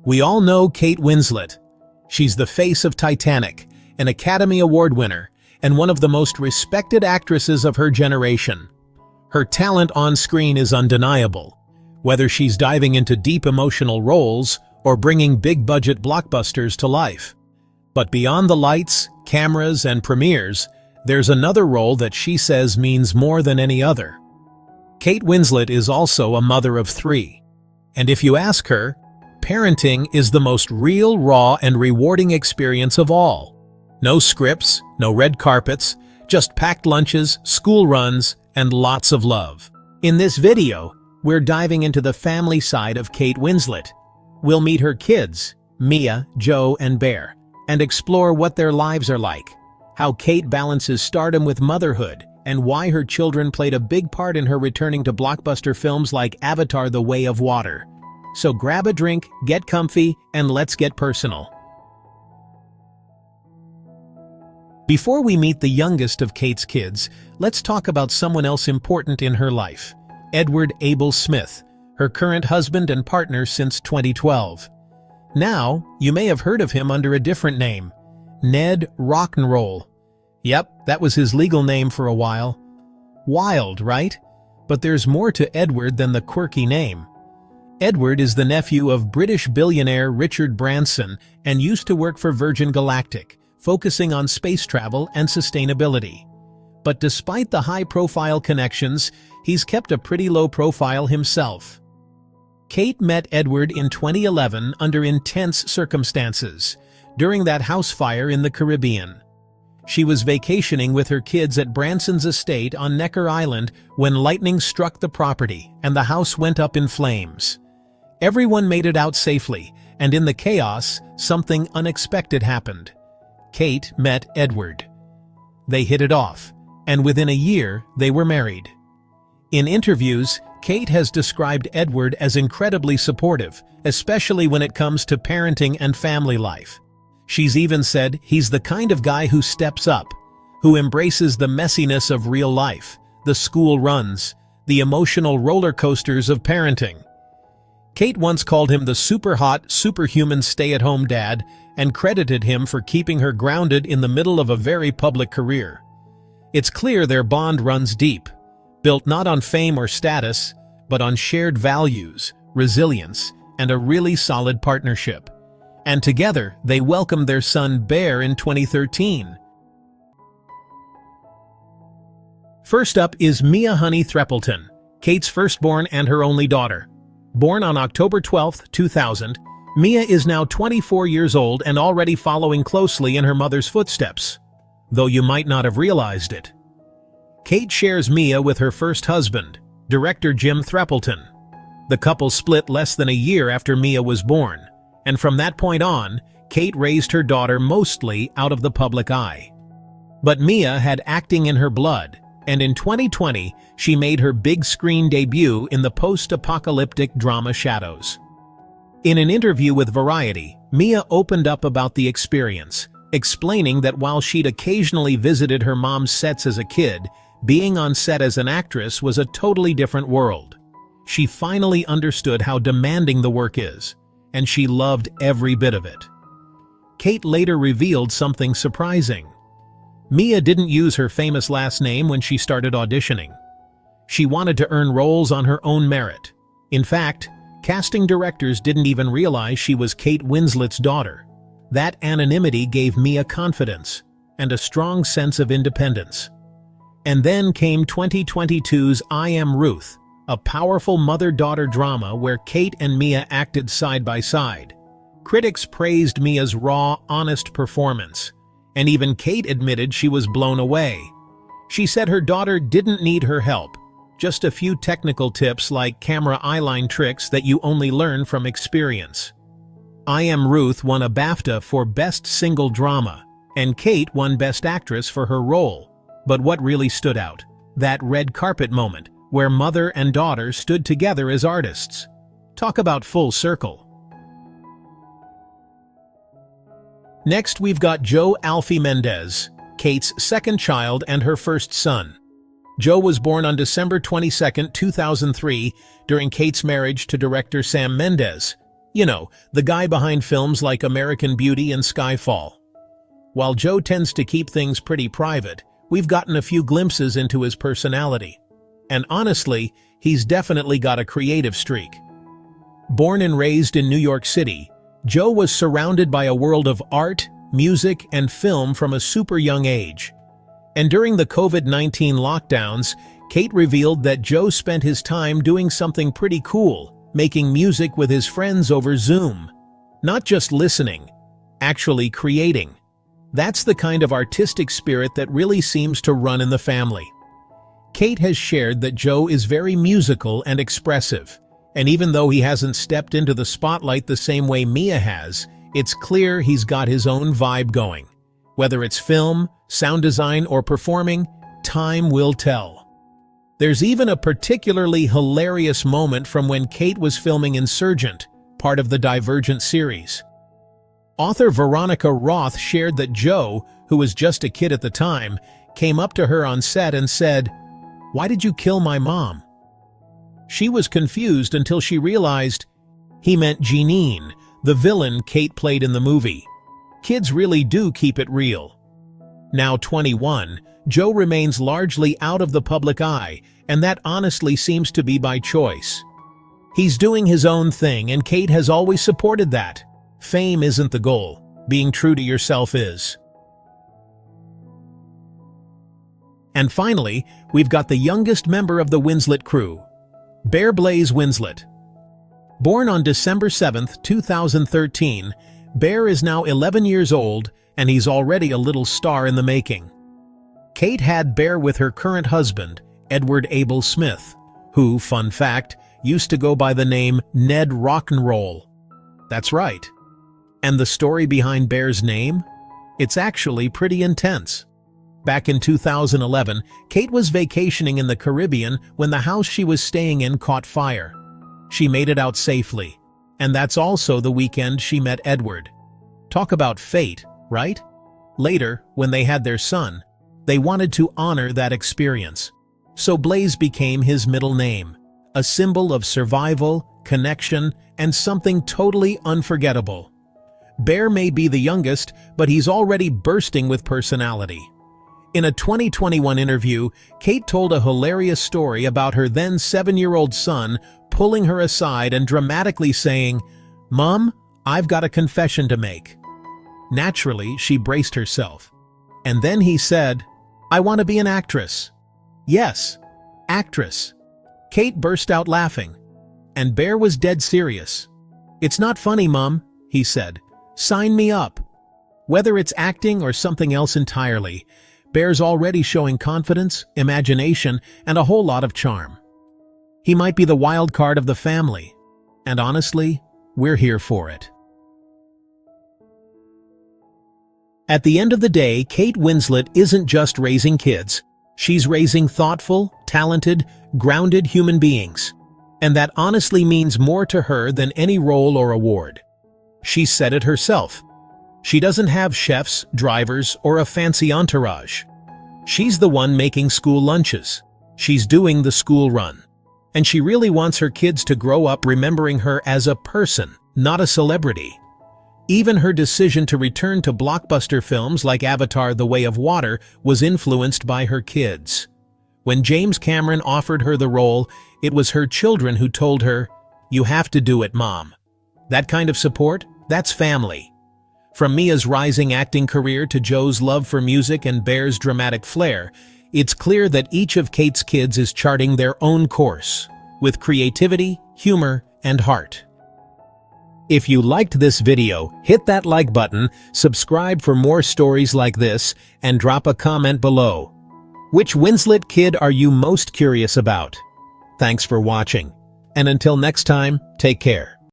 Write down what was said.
We all know Kate Winslet. She's the face of Titanic, an Academy Award winner, and one of the most respected actresses of her generation. Her talent on screen is undeniable, whether she's diving into deep emotional roles or bringing big-budget blockbusters to life. But beyond the lights, cameras, and premieres, there's another role that she says means more than any other. Kate Winslet is also a mother of 3. And if you ask her, parenting is the most real, raw, and rewarding experience of all. No scripts, no red carpets, just packed lunches, school runs, and lots of love. In this video, we're diving into the family side of Kate Winslet. We'll meet her kids, Mia, Joe, and Bear, and explore what their lives are like, how Kate balances stardom with motherhood, and why her children played a big part in her returning to blockbuster films like Avatar: The Way of Water. So grab a drink, get comfy, and let's get personal. Before we meet the youngest of Kate's kids, let's talk about someone else important in her life, Edward Abel Smith, her current husband and partner since 2012. Now, you may have heard of him under a different name, Ned Rock'n'Roll. Yep, that was his legal name for a while. Wild, right? But there's more to Edward than the quirky name. Edward is the nephew of British billionaire Richard Branson and used to work for Virgin Galactic, focusing on space travel and sustainability. But despite the high-profile connections, he's kept a pretty low profile himself. Kate met Edward in 2011 under intense circumstances, during that house fire in the Caribbean. She was vacationing with her kids at Branson's estate on Necker Island when lightning struck the property and the house went up in flames. Everyone made it out safely, and in the chaos, something unexpected happened. Kate met Edward. They hit it off, and within a year, they were married. In interviews, Kate has described Edward as incredibly supportive, especially when it comes to parenting and family life. She's even said he's the kind of guy who steps up, who embraces the messiness of real life, the school runs, the emotional roller coasters of parenting. Kate once called him the super hot, superhuman stay-at-home dad and credited him for keeping her grounded in the middle of a very public career. It's clear their bond runs deep, built not on fame or status, but on shared values, resilience, and a really solid partnership. And together, they welcomed their son Bear in 2013. First up is Mia Honey Threapleton, Kate's firstborn and her only daughter. Born on October 12, 2000, Mia is now 24 years old and already following closely in her mother's footsteps, though you might not have realized it. Kate shares Mia with her first husband, director Jim Threppelton. The couple split less than a year after Mia was born, and from that point on, Kate raised her daughter mostly out of the public eye. But Mia had acting in her blood, and in 2020, she made her big screen debut in the post-apocalyptic drama Shadows. In an interview with Variety, Mia opened up about the experience, explaining that while she'd occasionally visited her mom's sets as a kid, being on set as an actress was a totally different world. She finally understood how demanding the work is, and she loved every bit of it. Kate later revealed something surprising. Mia didn't use her famous last name when she started auditioning. She wanted to earn roles on her own merit. In fact, casting directors didn't even realize she was Kate Winslet's daughter. That anonymity gave Mia confidence and a strong sense of independence. And then came 2022's I Am Ruth, a powerful mother-daughter drama where Kate and Mia acted side by side. Critics praised Mia's raw, honest performance, and even Kate admitted she was blown away. She said her daughter didn't need her help, just a few technical tips like camera eyeline tricks that you only learn from experience. I Am Ruth won a BAFTA for Best Single Drama, and Kate won Best Actress for her role. But what really stood out? That red carpet moment, where mother and daughter stood together as artists. Talk about full circle. Next, we've got Joe Alfie Mendes, Kate's second child and her first son. Joe was born on December 22, 2003, during Kate's marriage to director Sam Mendes. You know, the guy behind films like American Beauty and Skyfall. While Joe tends to keep things pretty private, we've gotten a few glimpses into his personality. And honestly, he's definitely got a creative streak. Born and raised in New York City, Joe was surrounded by a world of art, music, and film from a super young age. And during the COVID-19 lockdowns, Kate revealed that Joe spent his time doing something pretty cool, making music with his friends over Zoom. Not just listening, actually creating. That's the kind of artistic spirit that really seems to run in the family. Kate has shared that Joe is very musical and expressive, and even though he hasn't stepped into the spotlight the same way Mia has, it's clear he's got his own vibe going. Whether it's film, sound design, or performing, time will tell. There's even a particularly hilarious moment from when Kate was filming Insurgent, part of the Divergent series. Author Veronica Roth shared that Joe, who was just a kid at the time, came up to her on set and said, "Why did you kill my mom?" She was confused until she realized he meant Jeanine, the villain Kate played in the movie. Kids really do keep it real. Now 21, Joe remains largely out of the public eye, and that honestly seems to be by choice. He's doing his own thing, and Kate has always supported that. Fame isn't the goal. Being true to yourself is. And finally, we've got the youngest member of the Winslet crew, Bear Blaze Winslet. Born on December 7, 2013, Bear is now 11 years old, and he's already a little star in the making. Kate had Bear with her current husband, Edward Abel Smith, who, fun fact, used to go by the name Ned Rock'n'Roll. That's right. And the story behind Bear's name? It's actually pretty intense. Back in 2011, Kate was vacationing in the Caribbean when the house she was staying in caught fire. She made it out safely, and that's also the weekend she met Edward. Talk about fate, right? Later, when they had their son, they wanted to honor that experience. So Blaze became his middle name, a symbol of survival, connection, and something totally unforgettable. Bear may be the youngest, but he's already bursting with personality. In a 2021 interview, Kate told a hilarious story about her then 7-year-old son pulling her aside and dramatically saying, "Mom, I've got a confession to make." Naturally, she braced herself. And then he said, "I want to be an actress." Yes, actress. Kate burst out laughing, and Bear was dead serious. "It's not funny, Mom," he said. "Sign me up." Whether it's acting or something else entirely, Bear's already showing confidence, imagination, and a whole lot of charm. He might be the wild card of the family, and honestly, we're here for it. At the end of the day, Kate Winslet isn't just raising kids. She's raising thoughtful, talented, grounded human beings. And that honestly means more to her than any role or award. She said it herself. She doesn't have chefs, drivers, or a fancy entourage. She's the one making school lunches. She's doing the school run. And she really wants her kids to grow up remembering her as a person, not a celebrity. Even her decision to return to blockbuster films like Avatar: The Way of Water was influenced by her kids. When James Cameron offered her the role, it was her children who told her, "You have to do it, Mom." That kind of support, that's family. From Mia's rising acting career to Joe's love for music and Bear's dramatic flair, it's clear that each of Kate's kids is charting their own course, with creativity, humor, and heart. If you liked this video, hit that like button, subscribe for more stories like this, and drop a comment below. Which Winslet kid are you most curious about? Thanks for watching, and until next time, take care.